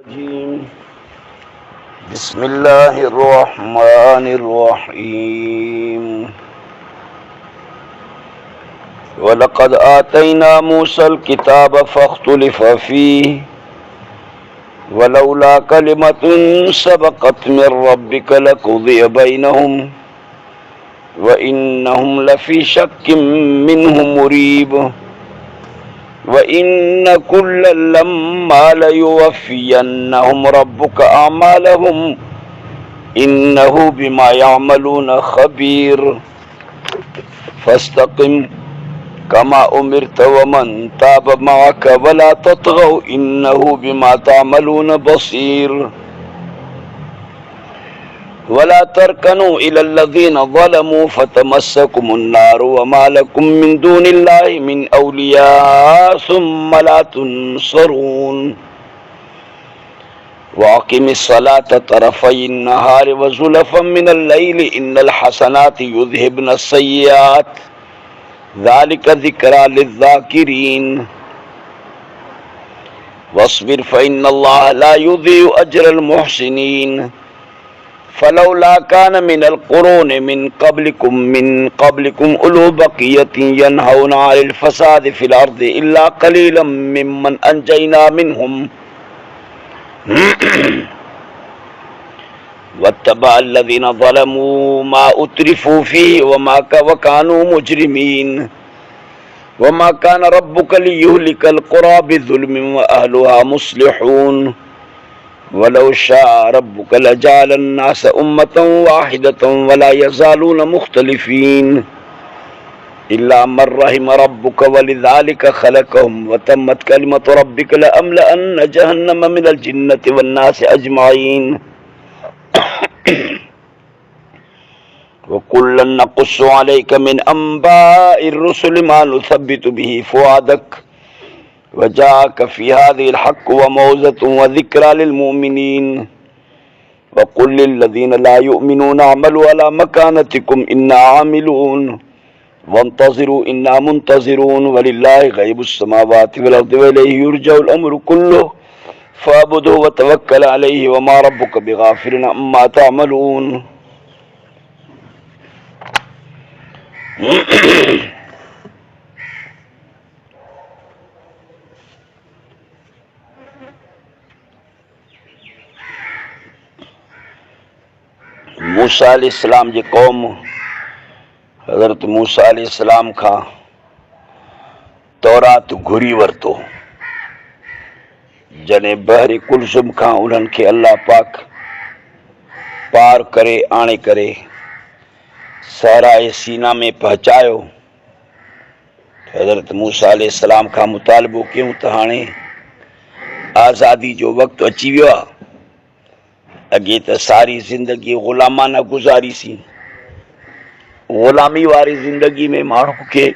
بسم اللہ الرحمن الرحیم وَلَقَدْ آتَيْنَا مُوسَى الْكِتَابَ فَاخْتُلِفَ فِيهِ وَلَوْلَا كَلِمَةٌ سَبَقَتْ مِنْ رَبِّكَ لَقُضِيَ بَيْنَهُمْ وَإِنَّهُمْ لَفِي شَكٍّ مِّنْهُ مُرِيبٍ وَإِنَّ كُلًّا لَمَّا لَيُوَفِّيَنَّهُمْ رَبُّكَ أَعْمَالَهُمْ إِنَّهُ بِمَا يَعْمَلُونَ خَبِيرٌ فَاسْتَقِمْ كَمَا أُمِرْتَ وَمَنْ تَابَ مَعَكَ وَلَا تَطْغَوْا إِنَّهُ بِمَا تَعْمَلُونَ بَصِيرٌ وَلَا تَرْكَنُوا إِلَى الَّذِينَ ظَلَمُوا فَتَمَسَّكُمُ النَّارُ وَمَا لَكُمْ مِنْ دُونِ اللَّهِ مِنْ أَوْلِيَاءَ ثُمَّ لَا تُنْصَرُونَ وَأَقِمِ الصَّلَاةَ طَرَفَيِ النَّهَارِ وَزُلَفًا مِنَ اللَّيْلِ إِنَّ الْحَسَنَاتِ يُذْهِبْنَ السَّيِّئَاتِ ذَلِكَ ذِكْرَى لِلذَّاكِرِينَ وَاصْبِرْ فَإِنَّ اللَّهَ لَا يُضِيعُ أَجْرَ الْمُحْسِنِينَ فلولا كان من القرون من قبلكم أولو بقية ينهون عن الفساد في الأرض إلا قليلا ممن أنجينا منهم واتبع الذين ظلموا ما أترفوا فيه وكانوا مجرمين وما كان ربك ليهلك القرى بظلم وأهلها مصلحون ولو شاء ربك لجعل الناس أمة واحدة ولا يزالون مختلفين إلا من رحم ربك ولذلك خلقهم وتمت كلمة ربك لأملأن جهنم من الجنة والناس أجمعين وكلا نقص عليك من أنباء الرسل ما نثبت به فؤادك وجاءك في هذه الحق وموعظة وذكرى للمؤمنين وقل للذين لا يؤمنون اعملوا على مكانتكم إنا عاملون وانتظروا إنا منتظرون ولله غيب السماوات والأرض وإليه يرجع الأمر كله فاعبده وتوكل عليه وما ربك بغافل عما تعملون موسیٰ علیہ السلام جی قوم حضرت موسیٰ علیہ السلام کا تورات گھری ورتو جنے بحر کلثم کھا انہن کے اللہ پاک پار کرے آنے کرے صحرائے سینا میں پہنچایو حضرت موسیٰ علیہ السلام کا مطالبو کیوں تہانے آزادی جو وقت اچی ویا اگے تو ساری زندگی غلامانہ گزاری سی غلامی واری زندگی میں مانو کے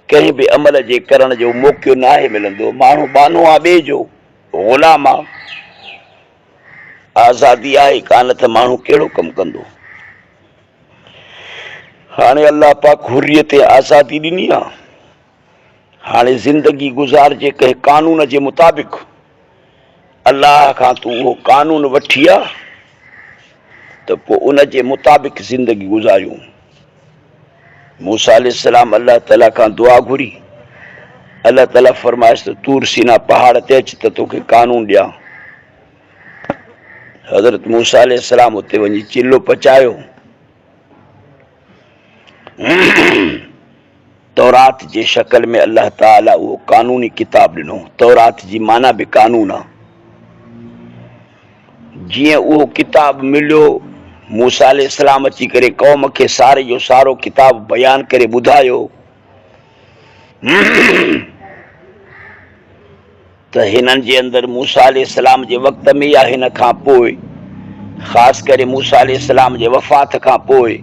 کہیں بھی عمل جے کرن جو موقع نہ ہے ملندو مانو بانو آبے جو غلام آزادی آئے کانت مانو کیڑو کم کندو ہانے اللہ پاک حریت آزادی ڈنی ہانے زندگی گزار جے کہیں قانون جے مطابق اللہ کا تو وہ قانون وٹھیا تو ان کے مطابق زندگی گزاریوں موسیٰ علیہ السلام اللہ تعالیٰ کا دعا گھری اللہ تعالیٰ فرمائے تو تور سینا پہاڑ تے اچ تو کے قانون دیا حضرت موسیٰ علیہ السلام ہوتے ونجی چلو پچایو تورات جے شکل میں اللہ تعالیٰ وہ قانونی کتاب ڈنو تورات جی معنی بھی قانون جی وہ کتاب ملیو موسیٰ علیہ السلام اچی کرے قوم کے سارے جو سارو کتاب بیان کرے بدھایو تو ہنن جے اندر موسیٰ علیہ السلام جے وقت میں یا ہن کھا پوئے خاص کرے موسیٰ علیہ السلام جے وفات کھا پوئے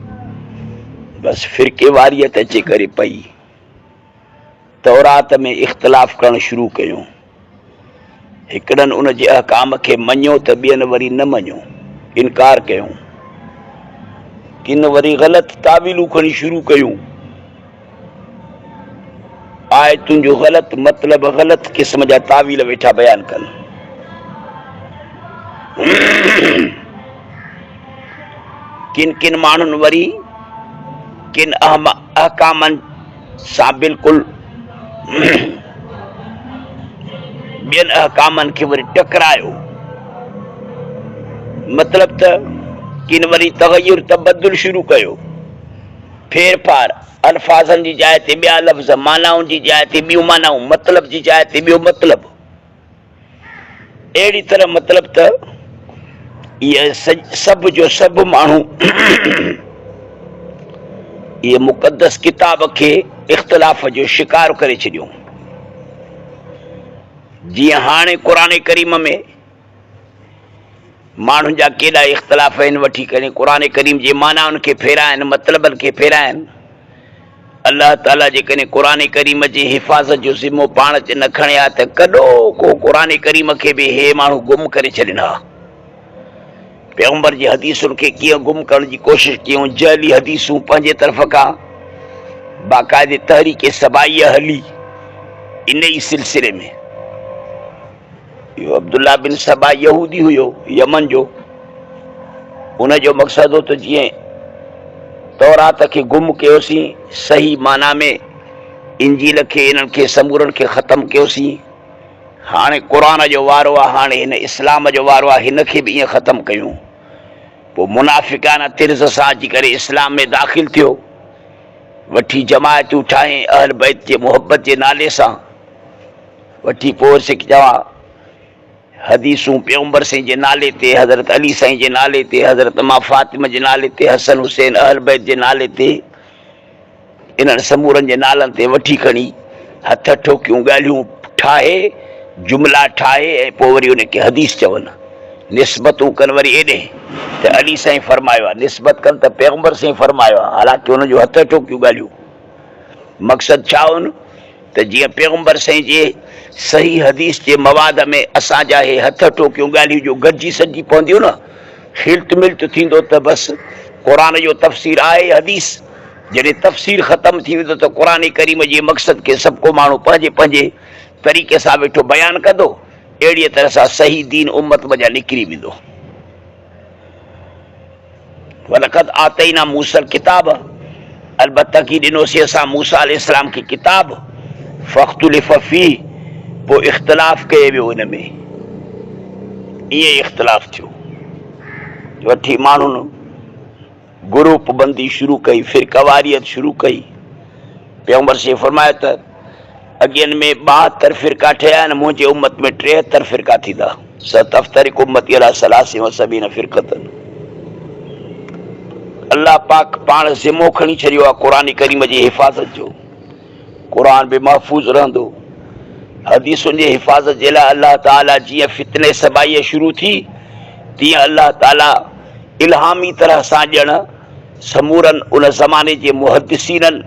بس فرقے واریت اچے کرے پئی تورات میں اختلاف کرن شروع کیوں ہکڑن ان جے احکام کے منیو تو بین وری نہ منیو انکار کیوں کن وری غلط تعویلوں کھنی شروع کیوں آیتن جو غلط مطلب غلط قسم جا تعویل ویٹھا بیان کن किन किन माण्हुनि वरी किन अहकामनि सां बिल्कुलु ॿियनि अहकामनि खे वरी टकरायो। मतिलब त किन वरी तगयुर तबदुल शुरू कयो, फेर फार, अल्फाज़नि जी जाइ ते ॿिया लफ़्ज़, मानाउनि जी जाइ ते ॿियूं मानाऊं, मतिलब जी जाइ ते ॿियो मतिलब। अहिड़ी तरह मतिलब त इहे सभु जो सभु माण्हू इहे मुक़दस किताब खे इख़्तिलाफ़ जो शिकार करे छॾियो। जीअं हाणे क़ुरान करीम में माण्हुनि जा केॾा इख़्तिलाफ़ आहिनि, वठी करे क़ुरान करीम जे मानाउनि खे फेराइनि, मतिलबनि खे फेराइनि। अलाह ताला जेकॾहिं क़ुरान करीम जी हिफ़ाज़त जो ज़िम्मो पाण ते न खणे हा त कॾो को क़ुरान करीम खे बि हे माण्हू गुम करे छॾनि हा। पैगम्बर जी हदीसुनि खे कीअं गुम करण जी कोशिशि कयूं, जअली हदीसूं पंहिंजे तरफ़ खां बाक़ाइदे तहरीक सबाईअ हली इन ई सिलसिले में। अब्दुल्ला बिन सबा यहूदी हुयो यमन जो, उनजो मक़सदु हो त जीअं तौरात खे गुम कयोसीं, सही माना में इंजील खे इन्हनि खे समूरनि खे ख़तमु कयोसीं, हाणे क़ुरान जो वारो आहे, हाणे हिन इस्लाम जो वारो आहे, हिन खे बि ईअं ख़तमु कयूं। पोइ मुनाफ़िकाना तिर्ज़ सां अची करे इस्लाम में दाख़िल थियो, वठी जमायतूं ठाहे अहल बैत जे मुहबत जे नाले सां, वठी पोइ सिख चवां हदीसूं पैगम्बर साईं जे नाले ते, हज़रत अली साईं जे नाले ते, हज़रत मां फातिमा जे नाले ते, हसन हुसैन अहल बैत जे नाले ते, इन्हनि समूरनि जे नालनि ते वठी खणी हथ ठोकियूं ॻाल्हियूं ठाहे, जुमिला ठाहे ऐं पोइ वरी उनखे हदीस चवनि, निस्बतूं कनि वरी एॾे त अली साईं फरमायो आहे, निस्बत कनि त पैगम्बर साईं फरमायो आहे, हालांकि हुनजो हथ ठोकियूं ॻाल्हियूं। मक़सदु छा हुन त जीअं पैगम्बर साईं जे सही हदीस जे मवाद में असांजा हे हथ टोकियूं ॻाल्हियूं जो गॾिजी सॾिजी पवंदियूं न, हिल्त मिल्त थींदो त बसि क़ुरान जो तफ़सीर आहे हदीस। जॾहिं तफ़सीर ख़तमु थी वेंदो त क़ुरान करीम जे मक़सद खे सभु को माण्हू पंहिंजे पंहिंजे तरीक़े सां वेठो बयानु कंदो, अहिड़ीअ तरह सां सही दीन उम्मत वञा निकिरी वेंदो। वलक़द आतैना मूसल किताब, अलबत्ता की ॾिनोसीं असां मूसा अलैहिस्सलाम खे किताब, फ़ख्तुलिफ़ फ़ीह, पोइ इख़्तिलाफ़ कयो वियो हिन में, ईअं इख़्तिलाफ़ थियो। वठी माण्हुनि ग्रुप बंदी शुरू कई, फ़िरक़वारियत शुरू कई। पैगम्बर से फरमायो त अॻियनि में 72 फ़िरक़ा ठहिया आहिनि, मुंहिंजे उम्मत में 73 फ़िरक़ा थींदा। सतफ्तरिक़ु उम्मती अला सलासिन व सबीन फ़िरक़तन। अल्लाह पाक पाण ज़िम्मो खणी छॾियो आहे क़ुरान करीम जी हिफ़ाज़त जो। क़ुरान बि महफ़ूज़ रहंदो। हदीसुनि जी हिफ़ाज़त जे लाइ अल्लाह ताला जीअं फितने सबाईअ शुरू थी, तीअं अल्लाह ताला इल्हामी तरह सां ॼण समूरनि उन ज़माने जे मुहद्दिसीननि,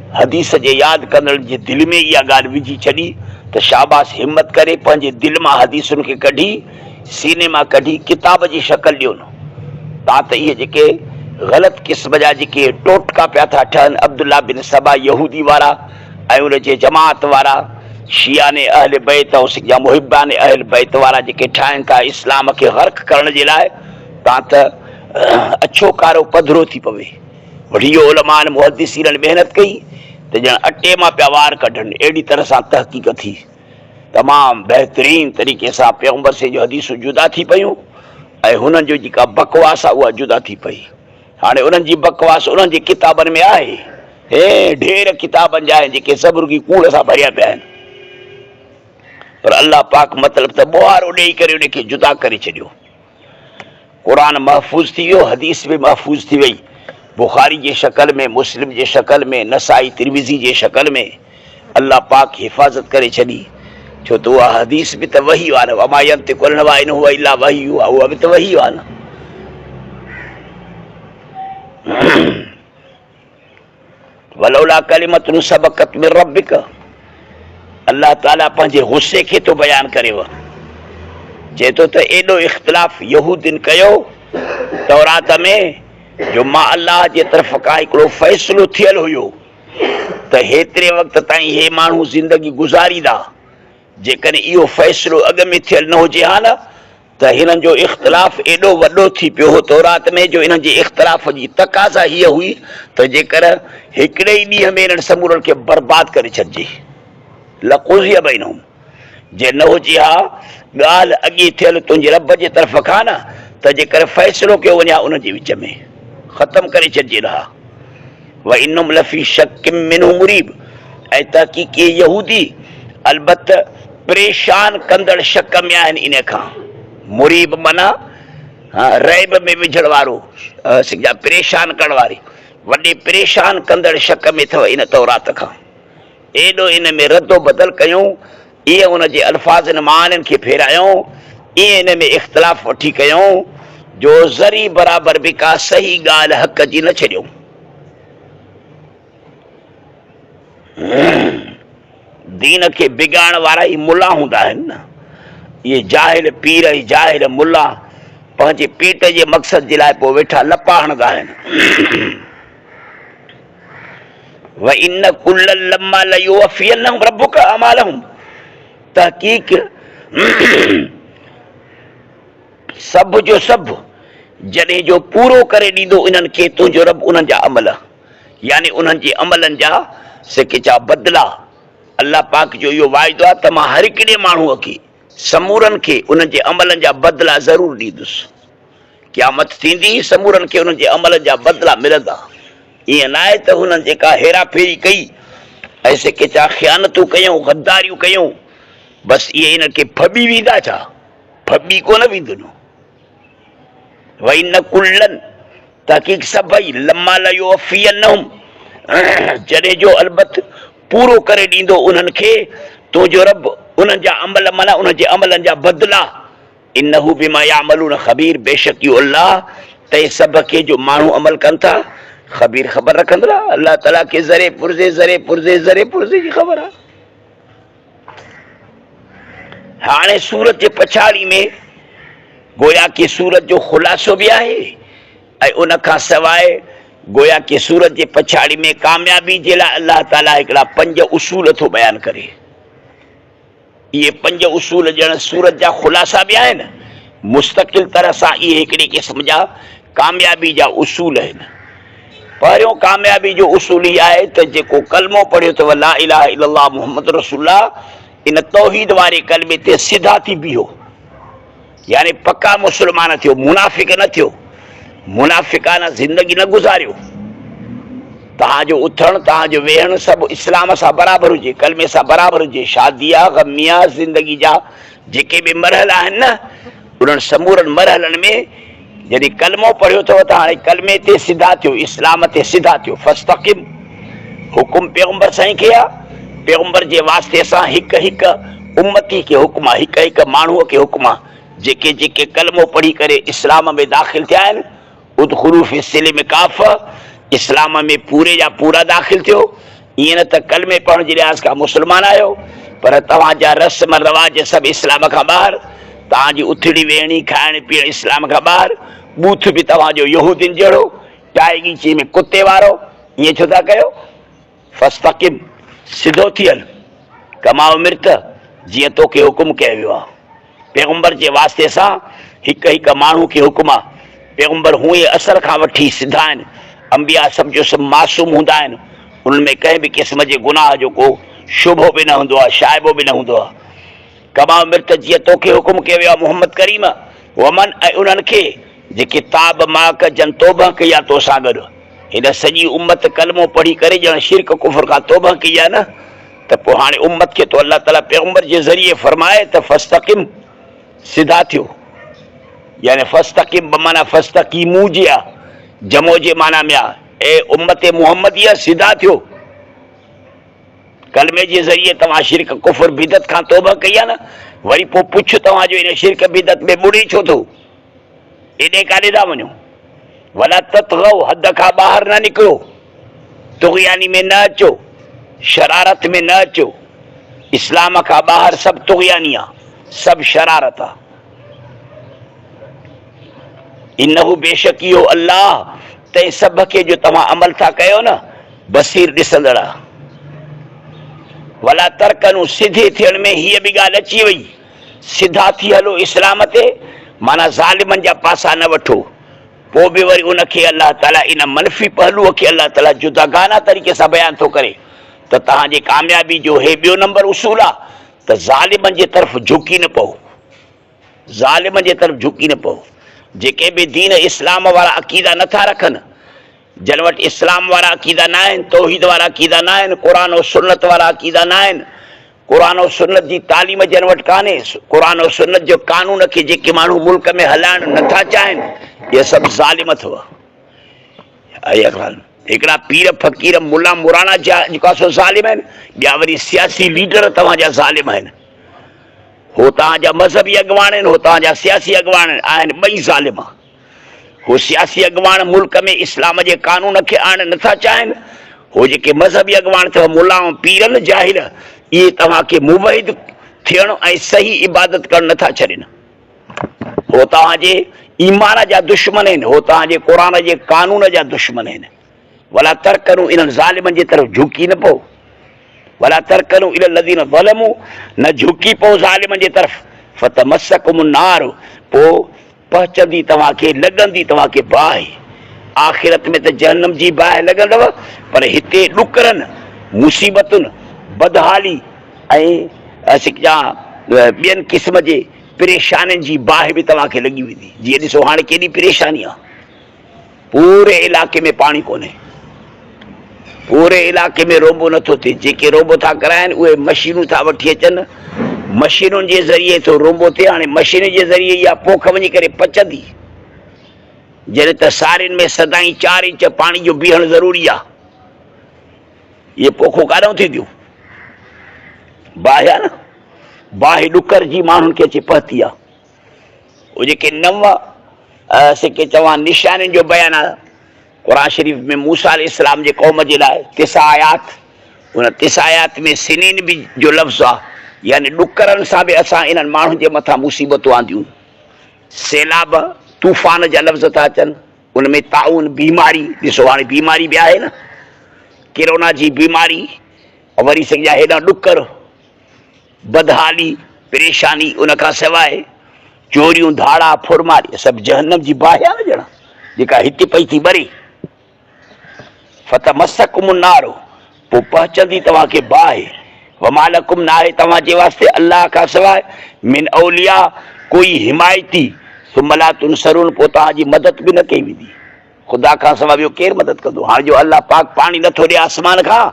हदीस जे यादि कंदड़ जे दिलि में इहा ॻाल्हि विझी छॾी त शाबाश, हिम्मत करे पंहिंजे दिलि मां हदीसुनि खे कढी, सीने मां कढी किताब जी शक्ल ॾियो न। तव्हां त इहे जेके ग़लति क़िस्म जा जेके टोटका पिया था ठहनि, अब्दुल्ला बिन सबा यहूदी वारा ऐं उन जे जमात वारा, शियाने अहल बैत ऐं मुहिबाने अहल बैत वारा जेके ठाहिनि था इस्लाम खे ग़र्क़ करण जे लाइ, तव्हां त अछो कारो पधरो थी पवे। वरी इहो उलमान मुहद्दिसीननि महिनत कई त ॼण अटे मां पिया वार कढनि, अहिड़ी तरह सां तहक़ीक़ थी। तमामु बहितरीन तरीक़े सां पैगम्बर से जो हदीसूं जुदा थी पयूं ऐं हुननि जो जेका बकवास आहे उहा जुदा थी पई। हाणे उन्हनि जी बकवास उन्हनि जे किताबनि में आहे, हे ढेर किताबनि जा आहिनि जेके सभु रुॻी कूड़ सां भरिया पिया आहिनि, पर अल्लाह पाक मतिलबु त ॿुहारो ॾेई करे उनखे जुदा करे छॾियो। क़ुरान महफ़ूज़ थी वियो, हदीस बि महफ़ूज़ थी वई, बुखारी जे शक्ल में, मुस्लिम जे शक्ल में, नसाई तिरमिज़ी जे शक्ल में अल्लाह पाक हिफ़ाज़त करे छॾी। छो त उहा हदीस बि त वही आहे न, वमा यंतिक़ु अनिल हवा इन हुवा इल्ला वही आहे, उहा बि त वही आहे न। वलौला कलिमतुन सबक़त मिन रब्बिक, अल्लाह ताला पंहिंजे गुस्से खे थो बयानु करेव, चए थो त एॾो इख़्तिलाफ़ यहूदिन कयो तौरात में जो मां अल्लाह जे तरफ़ खां हिकिड़ो फ़ैसिलो थियल हुयो त हेतिरे वक़्त ताईं हे माण्हू ज़िंदगी गुज़ारींदा। जेकॾहिं इहो फ़ैसिलो अॻ में थियल न हुजे हा न, त हिननि जो इख़्तिलाफ़ एॾो वॾो थी पियो हो तौरात में जो इन्हनि जे इख़्तिलाफ़ जी तक़ाज़ा हीअ हुई त जेकर हिकिड़े ई ॾींहं में इन्हनि समूरनि खे बर्बाद करे छॾिजे लक़ुज़िय बैनहुम, जे न हुजे हा ॻाल्हि अॻे थियल तुंहिंजे रब जे तरफ़ खां न त जेकर फ़ैसिलो कयो वञे हा उन जे विच में ख़तमु करे छॾिजे रहा। व इन्नुम लफ़ी शक्किम मिन्हु मुरीब, ऐं तहक़ीक़ यहूदी अलबत परेशान कंदड़ शक में आहिनि इन खां। मुरीब माना रैब में विझण वारो, परेशान करण वारी, वॾे परेशान कंदड़ शक में अथव इन तौरात खां। एॾो इन में रदो बदल कयूं, ईअं उन जे अल्फाज़नि माननि खे फेरायूं, ईअं इन में इख़्तिलाफ़ वठी कयूं जो ज़री बराबरि बि का सही ॻाल्हि हक़ जी न छॾियूं। दीन खे बिगाड़ण वारा ई मुला हूंदा आहिनि न। इहे जाहिल पीर ऐं जाहिल मुला पंहिंजे पेट जे मक़सद जे लाइ पोइ वेठा लपा हणंदा आहिनि। व इन कुल्लन लम्मा लयुवफ़ियन्नहुम रब्बुक अमालहुम, तहक़ीक़ सभु जो सभु जॾहिं जो पूरो करे ॾींदो इन्हनि खे तुंहिंजो रब उन्हनि जा अमल, यानी उन्हनि जे अमलनि जा सिकिचा बदिला। अल्लाह पाक जो इहो वाइदो आहे त मां हर हिकिड़े माण्हूअ खे समूरनि खे उन्हनि जे अमलनि जा बदिला ज़रूरु ॾींदुसि। क़यामत थींदी समूरनि खे उन्हनि जे अमलनि जा बदिला मिलंदा। ईअं न आहे त हुननि जेका हेरा फेरी कई ऐं सिकिचा ख़यानतूं कयूं, गद्दारियूं कयूं, बसि इहे इन्हनि खे फॿी वेंदा छा? फॿी कोन वेंदुनि। वई न कुल्लन तहक़ीक़ सभई लम्मा लयुवफ़ियन्नहुम, जॾहिं जो अलबत पूरो करे ॾींदो उन्हनि खे तुंहिंजो रब उन्हनि जा अमल माना उन्हनि जे अमलनि जा बदिला। इन्नहु बिमा यामलून ख़बीर, बेशक इहो अल्लाह तंहिं सभ खे जो माण्हू अमल कनि था ख़बीर ख़बर रखंदड़ आहे। अल्लाह ताला खे ज़रे पुर्ज़े जी ख़बर आहे। हाणे सूरत जे पछाड़ी में गोया की सूरत जो ख़ुलासो बि आहे ऐं उन खां सवाइ गोया की सूरत जे पछाड़ी में कामयाबी जे लाइ अल्लाह ताला हिकिड़ा 5 उसूल थो बयानु करे। इहे 5 उसूल ॼण सूरत जा ख़ुलासा बि आहिनि, मुस्तक़िल तरह सां इहे हिकिड़े क़िस्म जा कामयाबी जा उसूल आहिनि। पहिरियों कामयाबी जो उसूल ई आहे त जेको कलमो पढ़ियो अथव ला इलाहा इल्लल्लाह मुहम्मद रसूलुल्लाह, इन तौहीद वारे कलमे ते सिधा थी बीहो, यानी पक्का मुस्लमान थियो, मुनाफ़िक न थियो, मुनाफ़िकाना ज़िंदगी न गुज़ारियो। तव्हांजो उथणु तव्हांजो वेहणु सभु इस्लाम सां बराबरि हुजे, कलमे सां बराबरि हुजे। शादिया ग़मिया ज़िंदगी जा जेके बि मरहल आहिनि न, उन्हनि समूरनि मरहलनि में जॾहिं कलमो पढ़ियो अथव त हाणे कलमे ते सिधा थियो, इस्लाम ते सिधा थियो। फस्तक़िम, हुकुम पैगम्बर साईं खे आहे, पैगम्बर जे वास्ते सां हिकु हिकु उम्मती खे हुकुम आहे, हिकु हिकु माण्हूअ खे हुकुम आहे। जेके जेके कलमो पढ़ी करे इस्लाम में दाख़िल थिया आहिनि, उदख़ुलू फी सिल्म काफ़, इस्लाम में पूरे जा पूरा दाख़िल थियो। ईअं न त कलमे पढ़ण जे लिहाज़ खां मुस्लमान आहियो, पर तव्हांजा रस्म रवाज सभु इस्लाम खां ॿाहिरि, तव्हांजी उथड़ी वेहणी खाइण पीअण इस्लाम खां ॿाहिरि, बूथ बि तव्हांजो यहूदियुनि जहिड़ो, चांहि गीची में कुते वारो। ईअं छो था कयो? फस्तक़िम, सिधो थी हल, कमा उमिरत, जीअं तोखे हुकुम कयो वियो आहे। पैगम्बर जे वास्ते सां हिकु हिकु माण्हू खे हुकुम आहे। पैगम्बर हूअं असर खां वठी सिधा आहिनि, अंबिया सभु जो सभु मासूम हूंदा आहिनि, उन्हनि में कंहिं बि क़िस्म जे गुनाह जो को शुबो बि न हूंदो आहे, शाइबो बि न हूंदो आहे। कमा उमिरत, जीअं तोखे हुकुम कयो वियो आहे मुहम्मद करीम, वमन, ऐं उन्हनि खे जेके ताब माक जन तौबह कई आहे तोसां गॾु। हिन सॼी उम्मत कलमो पढ़ी करे ॼण शिरक कुफर खां तौबह कई आहे न, त पोइ हाणे उम्मत खे तो अल्लाह ताला पैगम्बर जे ज़रिए फरमाए त फस्तक़िम, सिधा थियो। यानी फस्तक़िम माना फस्तक़ीमू जी आहे, जमो जे माना में आहे, ए उम्मत मुहम्मदिया सिधा थियो। कलमे जे ज़रिए तव्हां शिरक कुफर बिदत खां तौबह कई आहे न, वरी पोइ पुछ तव्हांजो इन शिरक बिदत में ॿुड़ी छो थो? एॾे काॾे था वञो? वला ततगौ, हद खां ॿाहिरि न निकिरो, तुग़यानी में न अचो, शरारत में न अचो। इस्लाम खां ॿाहिरि सभु तुग़यानी आहे, सभु शरारत आहे। इन्नहु, बेशक इहो अल्लाह तंहिं सभ खे जो तव्हां अमल था कयो न, बसीर ॾिसंदड़ आहे। वला तरकनू, सिधे थियण में हीअ बि ॻाल्हि अची वई, सिधा थी हलो इस्लाम ते, माना ज़ालिमनि जा पासा न वठो। पोइ बि वरी उनखे अलाह ताला इन मनफ़ी पहलूअ खे अलाह ताला जुदागाना तरीक़े सां बयानु थो करे त तव्हांजे कामयाबी जो हे ॿियो नंबर उसूल आहे त ज़ालिमनि जे तरफ़ झुकी न पओ, ज़ालिमनि जे तरफ़ झुकी न पओ। जेके बि दीन इस्लाम वारा अक़ीदा नथा रखनि, जन वटि इस्लाम वारा अक़ीदा न आहिनि, तौहीद वारा अक़ीदा न आहिनि, क़ुरान और सुन्नत वारा अक़ीदा न आहिनि, क़ुरान और सुन्नत जी तालीम जन वटि कान्हे, क़ुरान और सुन्नत जो कानून खे जेके माण्हू मुल्क में हलाइण नथा चाहिनि, इहे सभु ज़ालिम अथव। हिकिड़ा पीर फ़क़ीर मुला मुराना जा जेका सो ज़ालिम आहिनि, ॿिया वरी सियासी लीडर तव्हांजा ज़ालिम आहिनि। हो तव्हांजा मज़हबी अॻवान आहिनि, हो तव्हांजा सियासी अॻवान आहिनि, ॿई ज़ालिम। हो सियासी अॻवान मुल्क में इस्लाम जे कानून खे आणणु नथा चाहिनि, हो जेके मज़हबी अॻवान अथव मुला ऐं पीर जाहिल, इहे तव्हांखे मुवहिद थियणु ऐं सही इबादत करणु नथा छॾनि। हो तव्हांजे ईमान जा दुश्मन आहिनि, हो तव्हांजे क़ुरान जे कानून जा दुश्मन आहिनि। वला तरकनू इन्हनि ज़ालिमनि जे तरफ़ झुकी न पओ, वला तरकनू इलल लज़ीन ज़लमू, न झुकी पओ ज़ालिमनि जे तरफ़, फतमस्सकुम नार, पोइ पहुचंदी तव्हांखे, लॻंदी तव्हांखे बाहि। आख़िरत में त जहन्नम जी बाहि लॻंदव, पर हिते ॾुकरनि, मुसीबतुनि, बदहाली ऐं ॿियनि क़िस्म जे परेशानियुनि जी बाहि बि तव्हांखे लॻी वेंदी। जीअं ॾिसो हाणे केॾी परेशानी आहे, पूरे इलाइक़े में पाणी कोन्हे, पूरे इलाइक़े में रोबो नथो थिए। जेके रोबो था कराइनि उहे मशीनूं था वठी अचनि, मशीनुनि जे ज़रिए थो रोबो थिए। हाणे मशीन जे ज़रिए इहा पोख वञी करे पचंदी, जॾहिं त सारियुनि में सदाई 4 इंच पाणी जो बीहणु ज़रूरी आहे। इहे पोखूं काॾों थींदियूं? बाहि आहे न, बाहि ॾुकर जी माण्हुनि खे अची पहुती आहे। उहे जेके 9 सिके चवां निशानियुनि जो बयानु आहे क़ुरान शरीफ़ में, मूसा अलैहिस्सलाम जे क़ौम जे लाइ 9 आयात, उन 9 आयात में सिनीन बि जो लफ़्ज़ आहे, यानी ॾुकरनि सां बि असां इन्हनि माण्हुनि जे मथां मुसीबतूं आंदियूं। सैलाब, तूफ़ान जा लफ़्ज़ था अचनि, उन में ताउन बीमारी, ॾिसो हाणे बीमारी बि आहे न, कोरोना जी बीमारी, वरी सॼा हेॾा ॾुकर, बदहाली, परेशानी, उन खां सवाइ चोरियूं, धाड़ा, फुरमारी, सभु जहन्नम जी बाहि आहे न ॼण, जेका हिते पई थी ॿरे। फतमस्सकुम नार, पोइ पहुचंदी तव्हांखे बाहि। वमालकुम, न आहे तव्हांजे वास्ते अलाह खां सवाइ मिन औलिया, कोई हिमायती, सुम्मा ला तुनसरून, पोइ तव्हांजी मदद बि न कई वेंदी। ख़ुदा खां सवाइ ॿियो केरु मदद कंदो? हाणे जो अलाह पाक पाणी नथो ॾिए आसमान खां,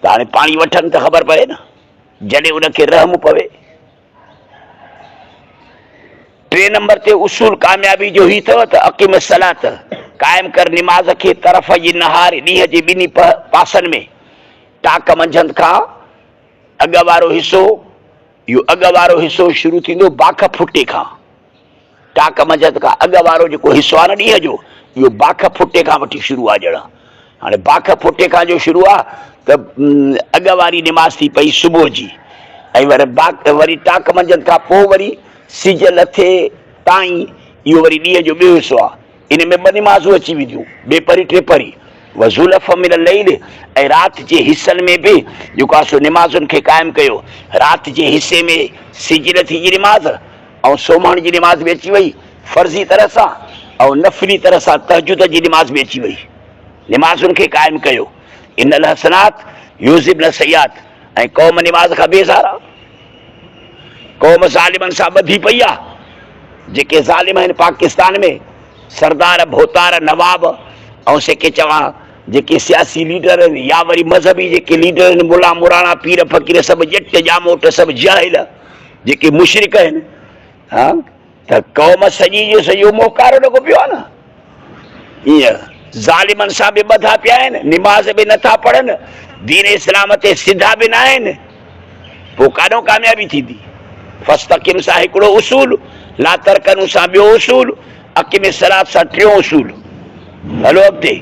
त हाणे पाणी वठनि त ख़बर पए न, जॾहिं उनखे रहम पवे। 3 नंबर ते उसूल कामयाबी जो ही अथव त अक़ीम सलात, क़ाइम कर निमाज़ खे, तरफ़ जी नहार, ॾींहं जे ॿिन्ही पासनि में, टाक मंझंदि खां अॻु वारो हिसो, इहो अॻु वारो हिसो शुरू थींदो बाख फुटे खां। टाक मंझंदि खां अॻु वारो जेको हिसो आहे न ॾींहं जो, इहो बाख फुटे खां वठी शुरू आहे ॼण। हाणे बाख फुटे खां जो शुरू आहे त अॻु वारी निमाज़ थी पई सुबुह जी, ऐं वरी टाक मंझंदि खां पोइ वरी सिज लथे ताईं इहो वरी ॾींहं जो ॿियो हिसो आहे। इन में 2 निमाज़ूं अची वेंदियूं, 2 परी 3 परी। वज़ुलफ़ मिन लैल, ऐं राति जे हिसनि में बि जेको आहे सो निमाज़ुनि खे क़ाइमु कयो। राति जे हिसे में सिजरती जी निमाज़ ऐं सोमहण जी निमाज़ बि अची वई फ़र्ज़ी तरह सां, ऐं नफ़ली तरह सां तहजुद जी निमाज़ बि अची वई। निमाज़ुनि खे क़ाइमु कयो। इन अलहसनात यूज़िबन सयात, ऐं क़ौम निमाज़ खां बेज़ार आहे, क़ौम ज़ालिमनि सां ॿधी पई आहे। जेके ज़ालिम आहिनि पाकिस्तान में, सरदार, भोतार, नवाब, ऐं सेके चवां जेके सियासी लीडर आहिनि, या वरी मज़हबी जेके लीडर आहिनि, मुला मुराना, पीर फ़क़ीर, सभु ॼट जामोट, सभु जाहिल, जेके मुशरिक आहिनि, हा, त क़ौम सॼी जो सॼो मोहकारो लॻो पियो आहे न। ईअं ज़ालिमनि सां बि ॿधा पिया आहिनि, निमाज़ बि नथा पढ़नि, दीन इस्लाम ते सिधा बि न आहिनि, पोइ काॾों कामयाबी थींदी? फस्तक़िम सां हिकिड़ो उसूल, ला तरकनू सां ॿियो उसूल, अक़ीम सलात सां 3 उसूल। हलो अॻिते।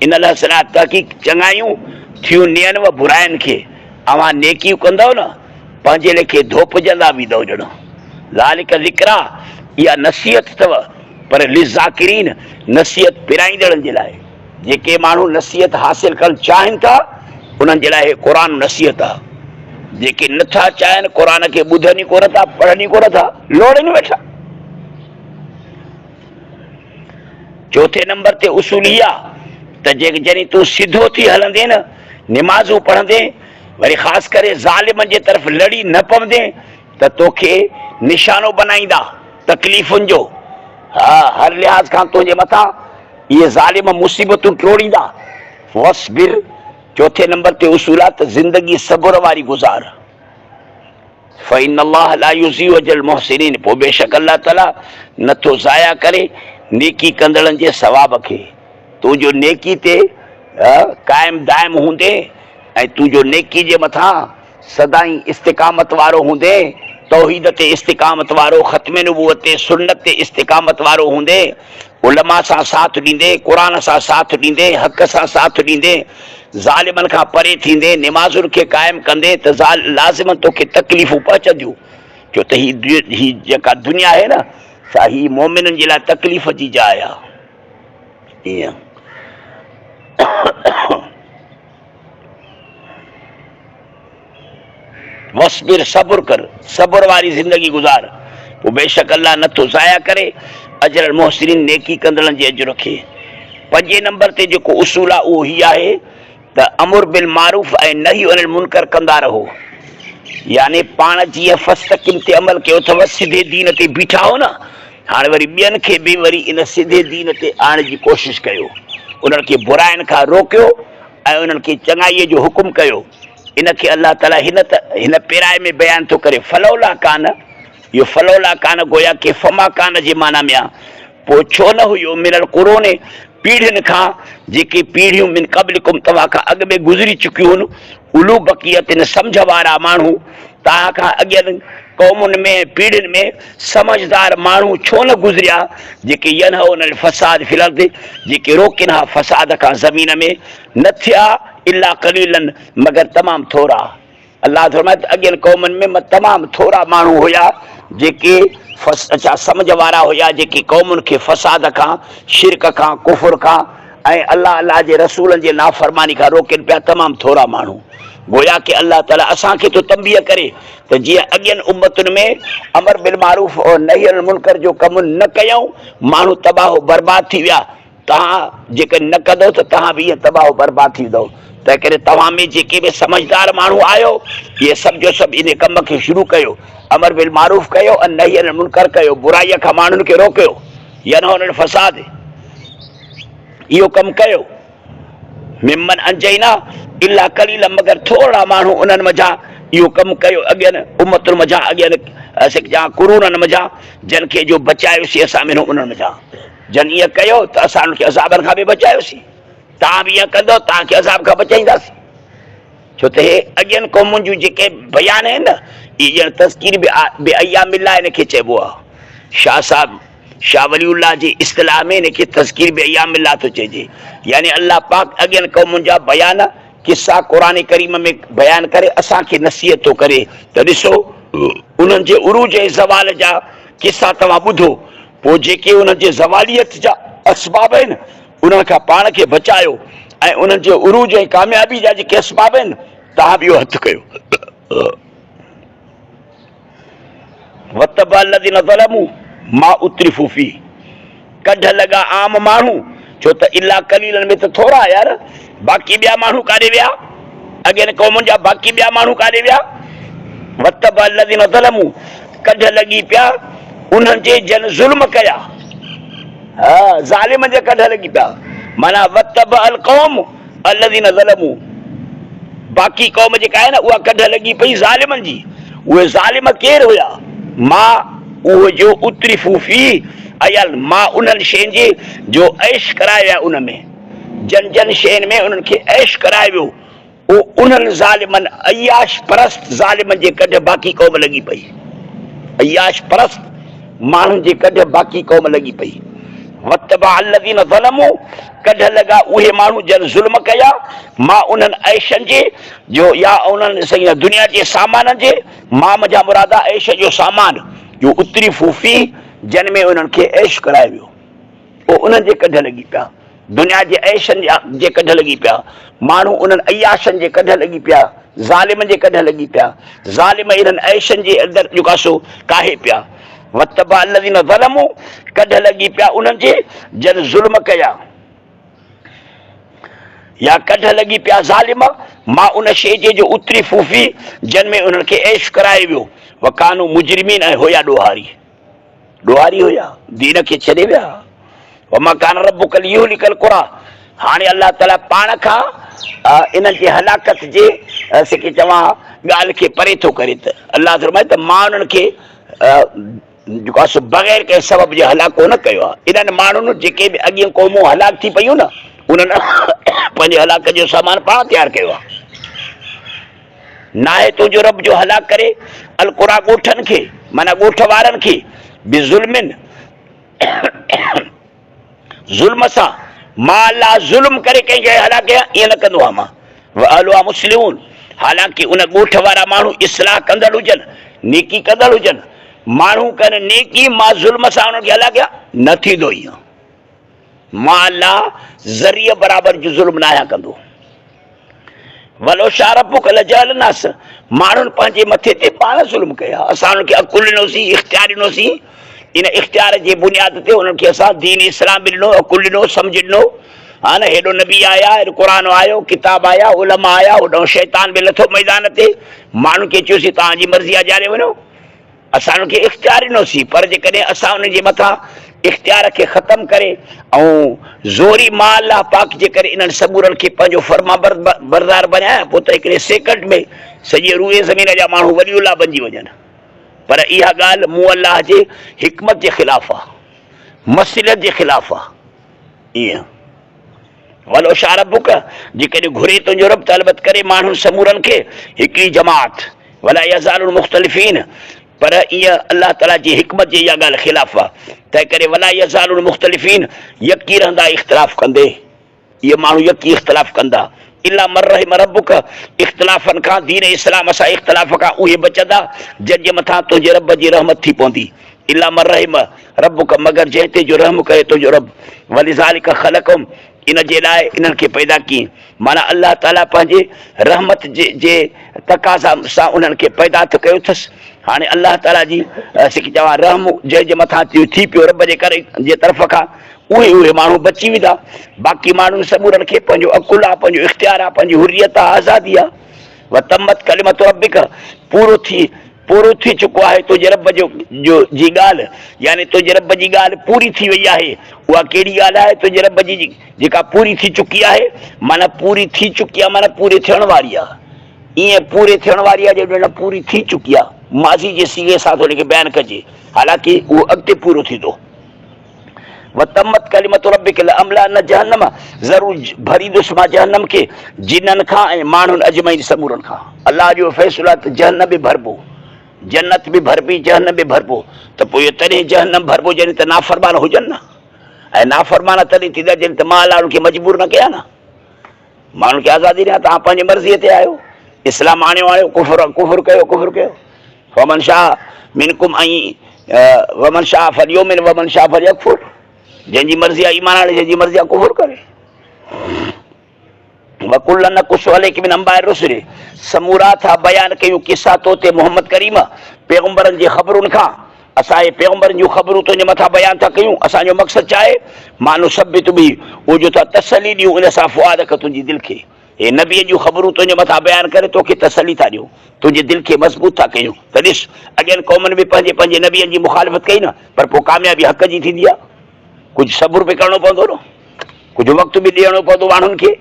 इन अलहसनात, तहक़ीक़ चङायूं थियूं नियनव बुराइनि खे, अवां नेकियूं कंदव न, पंहिंजे लेखे धोपजंदा वेंदव ॼण। ज़ालिक ज़िक्रा, इहा नसीहत अथव, पर लिज़ाकिरीन, नसीहत पिराईंदड़नि जे लाइ। जेके माण्हू नसीहत हासिल करणु चाहिनि था, उन्हनि जे लाइ क़ुरान नसीहत आहे। जेके नथा चाहिनि, क़ुरान खे ॿुधनि ई कोन था, पढ़नि ई कोन था, लोड़नि वेठा। चौथे नंबर ते उसूलिया त जॾहिं तूं सिधो थी हलंदे न, निमाज़ूं पढ़ंदे, वरी ख़ासि करे ज़ालिमनि जे तरफ़ लड़ी न पवंदे त तोखे निशानो बनाईंदा तकलीफ़ुनि जो। हा, हर लिहाज़ खां तुंहिंजे मथां इहे ज़ालिम मुसीबतूं टोड़ींदा। वस्बिर चौथे नंबर ते उसूल आहे त ज़िंदगी सब्र वारी गुज़ार। फ़इन अल्लाह ला युज़ीउ अजल मुहसिनीन, पोइ बेशक अल्लाह ताला नथो ज़ाया करे नेकी कंदड़नि जे सवाब खे। तूं जो नेकी ते क़ाइम दाइम हूंदे ऐं तूं जो नेकी जे मथां सदाई इस्तिक़ामत वारो हूंदे, तौहीद ते इस्तिक़ामत वारो, ख़त्म नबूवत ते सुन्नत ते इस्तिक़ामत वारो हूंदे, उलमा सां साथ ॾींदे, क़ुरान सां साथ ॾींदे, हक़ सां साथ ॾींदे, ज़ालिमनि खां परे थींदे, निमाज़ुनि खे क़ाइमु कंदे, त लाज़िमन तोखे तकलीफ़ूं पहुचंदियूं। छो त ही जेका दुनिया आहे न, सा ही मोमिननि जे लाइ तकलीफ़ जी जाइ आहे। ईअं वस्बिर, सब्र कर, सब्र वारी ज़िंदगी गुज़ार, पोइ बेशक अल्लाह नथो ज़ाया करे अजर मुहसिनीन, नेकी कंदड़नि जे अजर खे। पंजे नंबर ते जेको उसूल आहे उहो ही आहे त अमुर बिल मारूफ़ ऐं नही अनिल मुनकर कंदा रहो। यानी पाण जीअं फस्तक़िम ते अमल कयो अथव, सिधे दीन ते बीठा हो न, हाणे वरी ॿियनि खे बि वरी इन सिधे दीन ते आणण जी कोशिशि कयो। उन्हनि खे बुराइनि खां रोकियो ऐं उन्हनि खे चङाईअ जो हुकुम कयो। इनखे अल्लाह ताला हिन पेराए में बयान थो करे, फलौला कान, इहो फलौला कान गोया के फमा कान जे माना में आहे। पोइ छो न हुयो मिनल क़ुरोने, पीढ़ियुनि खां जेके पीढ़ियूं मिन क़ब्लिकुम, तव्हां खां अॻु में गुज़री चुकियूं आहिनि, उलू बक़ियतिन, सम्झ वारा माण्हू, तव्हां खां अॻियनि क़ौमुनि में पीढ़ियुनि में समझदार माण्हू छो न गुज़रिया, जेके यनहौनल फ़साद फिल अर्द, जेके रोकिन हा फ़साद खां ज़मीन में, न थिया इला क़लीलन, मगर तमामु थोरा। अल्लाह फरमाए त अॻियनि क़ौमुनि में तमामु थोरा माण्हू हुया जेके समझ वारा हुया, जेके क़ौमुनि खे फ़साद खां, शिरक खां, कुफ़ुर खां ऐं अल्लाह जे रसूलनि जे नाफ़रमानी खां रोकनि पिया, तमामु थोरा माण्हू। गोया के अल्लाह ताला असांखे तो तंबीह करे त जीअं अॻियनि उम्मतुनि में अमर बिल मारूफ़ और नही अनिल मुनकर जो कमु न कयूं, माण्हू तबाह बर्बाद थी विया। तव्हां जेके न कंदो त तव्हां बि ईअं तबाह बर्बाद थी वेंदव। तंहिं करे तव्हां में जेके बि समझदार माण्हू आयो, इहे सभु जो सभु इन कम खे शुरू कयो, अमर बिल मारूफ़ कयो ऐं नही अनिल मुनकर कयो, बुराईअ खां माण्हुनि खे रोकियो, यनहौनल फ़साद, इहो कमु कयो। मिमन अंजैना इला कलील, मगर थोरा माण्हू उन्हनि मज़ा इहो कमु कयो, अॻियनि उम्मतुनि मज़ा, अॻियनि क़ुरूननि मज़ा, जन खे जो बचायोसीं असां मिनो उन्हनि मज़ा। जन ईअं कयो त असां उनखे अज़ाबनि खां बि बचायोसीं। तव्हां बि ईअं कंदो, तव्हांखे अज़ाब खां बचाईंदासीं। छो त हे अॻियनि क़ौमुनि जूं जेके बयान आहिनि न, इहे ॼण तज़कीर बि अय्यामिल्लाह इनखे चइबो आहे। शाह साहिब शाह वलीउल्लाह जी इस्तिलाह में इनखे तज़कीर बि अय्यामिल्लाह थो चइजे। यानी अल्लाह पाक अॻियनि क़ौमुनि जा बयान, किस्सा क़ुरान करीम में बयान करे असांखे नसीहत थो करे त ॾिसो, उन्हनि जे उरूज ऐं ज़वाल जा किस्सा तव्हां ॿुधो, पोइ जेके उन्हनि जे ज़वालियत जा असबाब आहिनि, उन्हनि खां पाण खे बचायो, ऐं उन्हनि जे उरूज ऐं कामयाबी जा जेके असबाब आहिनि, तव्हां बि इहो हथु कयो। वतबा अलज़ीन ज़लमू मा उत्रिफू फी, कढ लॻा आम माण्हू, छो त इला कलीलन में त थोरा यार, बाक़ी ॿिया माण्हू काॾे विया, अॻियनि क़ौमुनि जा बाक़ी ॿिया माण्हू काॾे विया। वतबा अलज़ीन ज़लमू, कढ लॻी पिया उन्हनि जे जन ज़ुल्म कया, हा ज़ालिम जे कढ लॻी पिया, माना वतबा अल क़ौम अलज़ीन ज़लमू, बाक़ी क़ौम जेका आहे न उहा कढ लॻी पई ज़ालिमनि जी। उहे ज़ालिम केरु हुया? मां उहो जो उतरिफू फी अयल, मां उन्हनि शयुनि जी जो ऐश कराए विया, उन में जन जन शयुनि में उन्हनि खे ऐश कराए वियो, उन्हनि ज़ालिमनि अयाश परस्त ज़ालिमनि जे कढ बाक़ी क़ौम लॻी पई। अयाश परस्त माण्हुनि जे कढ बाक़ी क़ौम लॻी पई। वतबा अलज़ीन ज़लमू, कढ लॻा उहे माण्हू जन ज़ुल्म कया, मां उन्हनि ऐशनि जे जो, या उन्हनि सही दुनिया जे सामान जे, मां मुंहिंजा मुरादा ऐश जो सामान जो उतरी फूफी, जन में उन्हनि खे ऐश कराए वियो, पोइ उन्हनि जे कढ लॻी पिया, दुनिया जे ऐशनि जे कढ लॻी पिया, माण्हू उन्हनि अयाशनि जे कढ लॻी पिया, ज़ालिम जे कढ लॻी पिया, ज़ालिम इन्हनि ऐशनि जे अंदरि जेका सो काहे पिया। वतबा الذين ظلموا कढ लॻी पिया उन्हनि जे जन ज़ुल्म कया या कढ लॻी पिया ज़ालिम मां उन शइ जे जो उतरी फूफी जन में उन्हनि खे ऐश कराए वियो वकानू मुजरिमीन ऐं हुया ॾोहारी हुया दीन खे छॾे विया वमा कान रब्बुक लियुहलिकल क़ुरा हाणे अल्लाह ताला पाण खां इन्हनि जे हलाकत जे सिके चवां ॻाल्हि खे परे थो करे त अल्लाह फरमाए त मां उन्हनि खे जेको आहे बग़ैर कंहिं सबब जे हलाको न कयो आहे इन्हनि माण्हुनि जेके बि अॻियूं क़ौमूं हलाक थी पयूं न उन्हनि पंहिंजे हलाक जो सामान पाण तयारु कयो आहे नाहे तुंहिंजो रब जो हलाक करे अलक़ुरा ॻोठनि खे माना ॻोठ वारनि खे बि ज़ुल्म सां मां अल्लाह ज़ुल्म करे कंहिंखे हलाक कयां ईअं न कंदो आहियां मां अहलुहा मुस्लिमून हालांकि उन ॻोठ वारा माण्हू इस्लाह कंदड़ हुजनि नेकी कंदड़ हुजनि माण्हू कनि नेकी मां ज़ुल्म सां उन्हनि खे हलाक कयां न थींदो ईअं मां अल्लाह ज़रिए बराबरि जो ज़ुल्म न आहियां कंदो वलो शारबुक लजअलनास माण्हुनि पंहिंजे मथे ते पाण ज़ुल्म कया असां उन्हनि खे अकुल ॾिनोसीं इख़्तियार ॾिनोसीं इन इख़्तियार जे बुनियाद ते उन्हनि खे असां दीन इस्लाम बि ॾिनो अकुल ॾिनो सम्झ ॾिनो हा न हेॾो नबी आया हेॾो क़ुर आयो किताब आया उलमा आया होॾो शैतान बि लथो मैदान ते माण्हुनि खे चयोसीं तव्हांजी मर्ज़ी आहे ॼाणे वञो असां उन्हनि खे इख़्तियार ॾिनोसीं पर जेकॾहिं असां उन जे मथां इख़्तियार खे ख़तमु करे ऐं ज़ोरी मां अल्लाह पाक जे करे इन्हनि सबूरनि खे पंहिंजो फर्मा बरदार बणाया पोइ त हिकिड़े सेकंड में सॼे रूए ज़मीन जा माण्हू वलियुल्लाह बणिजी वञनि पर इहा ॻाल्हि मूं अल्लाह जे हिकमत जे ख़िलाफ़ आहे मसलियत जे ख़िलाफ़ आहे ईअं वलो शारबुक जेकॾहिं घुरे तुंहिंजो रब त अलबत करे माण्हुनि समूरनि खे हिकिड़ी जमात वला यज़ालुन मुख़्तलिफ़ीन पर ईअं अल्लाह ताला जी हिकमत जी इहा ॻाल्हि ख़िलाफ़ आहे तंहिं करे वला यज़ालुन मुख़्तलिफ़ीन यकी रहंदा इख़्तिलाफ़ कंदे इहे माण्हू यकी इख़्तिलाफ़ कंदा इला मन रहिम रब्बुक इख़्तिलाफ़नि खां दीन इस्लाम सां इख़्तिलाफ़ खां उहे बचंदा जंहिंजे मथां तुंहिंजे रब जी रहमत थी पवंदी इला मन रहिम रब्बुक मगर जंहिं ते जो रहम करे तुंहिंजो रब वलिज़ालिक ख़लक़हुम इन जे लाइ इन्हनि खे पैदा कयईं माना अल्लाह ताला पंहिंजे रहमत जे तक़ाज़ा सां उन्हनि खे पैदा त कयो अथसि हाणे अल्लाह ताला जी सिकी चवां रहम जंहिंजे मथां थी पियो रब जे करे जे तरफ़ खां उहे माण्हू बची वेंदा बाक़ी माण्हुनि सबूरनि खे पंहिंजो अकुल आहे पंहिंजो इख़्तियार आहे पंहिंजी हुरियत आहे आज़ादी आहे वतमत कलिमत रब्बिक पूरो थी चुको आहे तुंहिंजे रब जो जी ॻाल्हि यानी तुंहिंजे रब जी ॻाल्हि पूरी थी वई आहे उहा कहिड़ी ॻाल्हि आहे तुंहिंजे रब जी जेका पूरी थी चुकी आहे माना पूरी थी चुकी आहे माना पूरी थियण वारी आहे ईअं पूरे थियण वारी आहे जो पूरी थी चुकी आहे माज़ी जे सीगे सां थो हुनखे बयानु कजे हालांकि उहो अॻिते पूरो थींदो वतमत कलिमत रब्बिक लअमला न जहन्नम ज़रूर भरींदुसि मां जहन्नम खे जिन्ननि खां ऐं माण्हुनि अजमैन समूरनि खां अल्लाह जो फ़ैसिलो आहे त जहन्नम बि भरबो जन्नत बि भरबी जहन्नम बि भरबो त पोइ इहो तॾहिं जहन्नम भरबो जॾहिं त नाफ़रमान हुजनि न ऐं नाफ़रमान तॾहिं थींदा जॾहिं त मां अल्लाह उन्हनि खे मजबूर न कया न माण्हुनि खे आज़ादी ॾियां तव्हां पंहिंजी मर्ज़ीअ ते आहियो इस्लाम आणियो कुफुर कयो वमन शाह मिनकुम ऐं वमन शाह फलियोमिन वमन शाह फलियकफुर जंहिंजी मर्ज़ी आहे ईमान आणे जंहिंजी मर्ज़ी आहे कुफुर करे वकुल्लन नक़ुस्सु अलैका मिन अंबाइ रुसुल समूरा था बयानु कयूं किसा तो ते मोहम्मद करीम पैगम्बरनि जी ख़बरुनि खां असांजे पैगम्बरनि जूं ख़बरूं तुंहिंजे मथां बयानु था कयूं असांजो मक़सदु छा आहे मानो सबित बि उहो जो था तसली ॾियूं उन सां फ़ुआद खे तुंहिंजी दिलि खे हे नबीअ जूं ख़बरूं तुंहिंजे मथां बयानु करे तोखे तसली था ॾियूं तुंहिंजी दिलि खे मज़बूत था कयूं त ॾिस अॻियनि क़ौमनि बि पंहिंजे नबीअनि जी मुखालिफ़त कई न पर पोइ कामयाबी हक़ जी थींदी आहे कुझु सबुर बि करिणो पवंदो न कुझु वक़्तु बि ॾियणो पवंदो माण्हुनि खे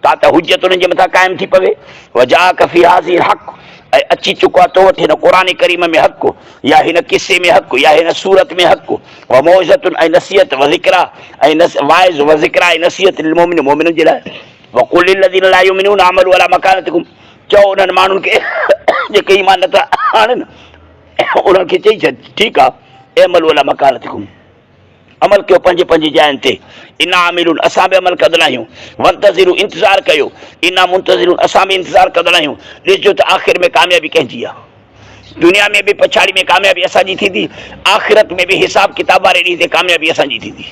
त हुजत उन्हनि जे मथां क़ाइमु थी पवे वजाक फी हाज़िल हक़ ऐं अची चुको आहे तो वटि हिन क़ुर करीम में हक़ या हिन किसे में हक़ या हिन सूरत में हक़ व मौइज़तुन ऐं नसीहत व ज़िक्रा ऐं वाइज़ व ज़िक्रा ऐं नसीहत लिलमुमिनीन मोमिननि जे लाइ वक़ुल लिल्लज़ीन ला युमिनून अमलू अला मकानतिकुम चओ उन्हनि माण्हुनि खे जेके ईमान नथा आणनि उन्हनि खे चई छॾ ठीकु आहे अमलू अला मकानतिकुम अमल कयो पंहिंजी जाइनि ते इना आमिलून असां बि अमल कंदा आहियूं वंतज़िरू इंतज़ारु कयो इना मुंतज़िरून असां बि इंतज़ारु कंदा आहियूं ॾिसजो त आख़िर में कामयाबी कंहिंजी आहे दुनिया में बि पछाड़ी में कामयाबी असांजी थींदी आख़िरत में बि हिसाब किताब वारे ॾींहं ते कामयाबी असांजी थींदी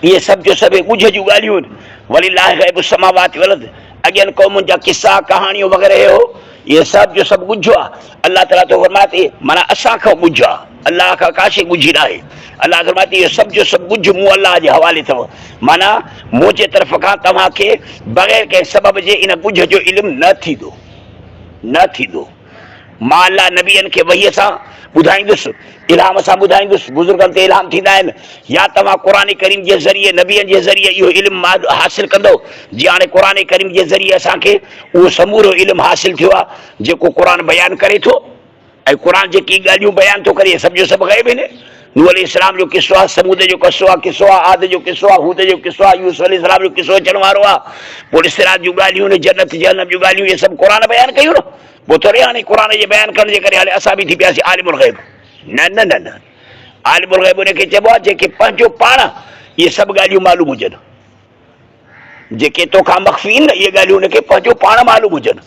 इहे सभु जो सभु ॻुझ जूं ॻाल्हियूं आहिनि वलिल्लाहि ग़ैबु समावाति वल अर्ज़ अॻियनि क़ौमुनि जा किस्सा कहाणियूं वग़ैरह हो, ये सभु जो सभु ॻुझो आहे। अलाह ताला तो फरमाए थी माना असां खां ॻुझ आहे, अलाह खां का शइ ॻुझी न आहे। अलाह फरमाए थी इहो सभु जो सभु ॻुझ मूं अलाह जे हवाले अथव, माना मुंहिंजे तरफ़ खां तव्हांखे बग़ैर कंहिं सबब जे इन ॻुझ जो इल्मु न थींदो, न थींदो। मां अलाह नबियनि खे वहीअ सां ॿुधाईंदुसि, इल्हाम सां ॿुधाईंदुसि, बुज़ुर्गनि ते इल्हाम थींदा आहिनि, या तव्हां क़ुरान करीम जे ज़रिए नबियनि जे ज़रिए इहो इल्मु हासिलु कंदो। जीअं हाणे क़ुरान करीम जे ज़रिए असांखे उहो समूरो इल्मु हासिलु थियो आहे जेको क़ुरान बयानु करे थो, ऐं क़ुरान जेकी ॻाल्हियूं बयानु थो करे सभु जो सभु ग़ैब आहिनि। नूह अलैहिस्सलाम जो किस्सो आहे, समूद जो किस्सो आहे, आद जो किस्सो आहे, हूद जो किस्सो आहे, यूसुफ अलैहिस्सलाम जो किस्सो अचण वारो आहे, पोइ इस्तिराज जूं ॻाल्हियूं, जन्नत जहन्नम जूं ॻाल्हियूं, इहे सभु क़ुरान बयानु कयूं न। पोइ थोरी हाणे क़ुरान जे बयानु करण जे करे हाणे असां बि थी पियासीं आलिमुल ग़ैब। न न न न, आलिमुल ग़ैब उनखे चइबो आहे जेके पंहिंजो पाण इहे सभु ॻाल्हियूं मालूम हुजनि, जेके तोखां मख़फ़ी आहिनि न इहे ॻाल्हियूं उनखे पंहिंजो पाण मालूम हुजनि,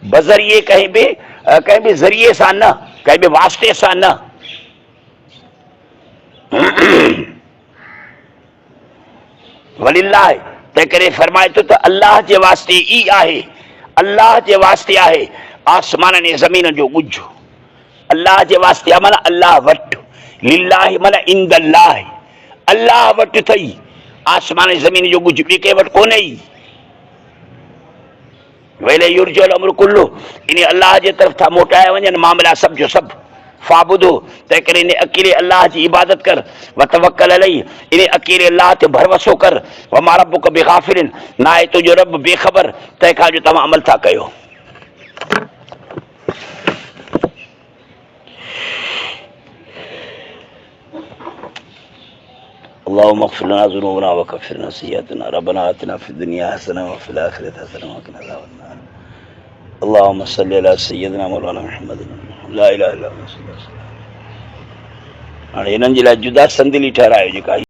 बज़रिए कंहिं बि ज़रिए सां न, कंहिं बि वास्ते सां न। वलिल्लाह, तंहिं करे फरमाए थो त अलाह जे वास्ते ई आहे, अलाह जे वास्ते आहे आसमाननि ऐं ज़मीन जो ॻुझ। अलाह जे वास्ते आहे माना अलाह वटि, लिल्लाह माना इंदल्लाह, अलाह वटि अथई आसमान ऐं ज़मीन जो ॻुझ, ॿिए कंहिं वटि कोन्हे ई। वेले युरजल अमरु कुल्लु, इन अलाह जे तरफ़ था मोटाया वञनि मामला सभु जो सभु। फाबुदो, तंहिं करे इन अकेले अलाह जी इबादत कर, व तवक्कल अलैहि, इन अकेले अलाह ते भरवसो कर, व मा रब्बुक बिगाफिलिन, न आहे तुंहिंजो रब बेख़बर तंहिंखां जो तव्हां अमल था कयो। اللهم اغفر لنا ذنوبنا وكفر عنا سيئاتنا ربنا آتنا في الدنيا حسنة وفي الآخرة حسنة وقنا عذاب النار اللهم صل على سيدنا مولانا محمد لا إله إلا الله. हाणे हिननि जे लाइ जुदा संदिली ठहिरायो जेका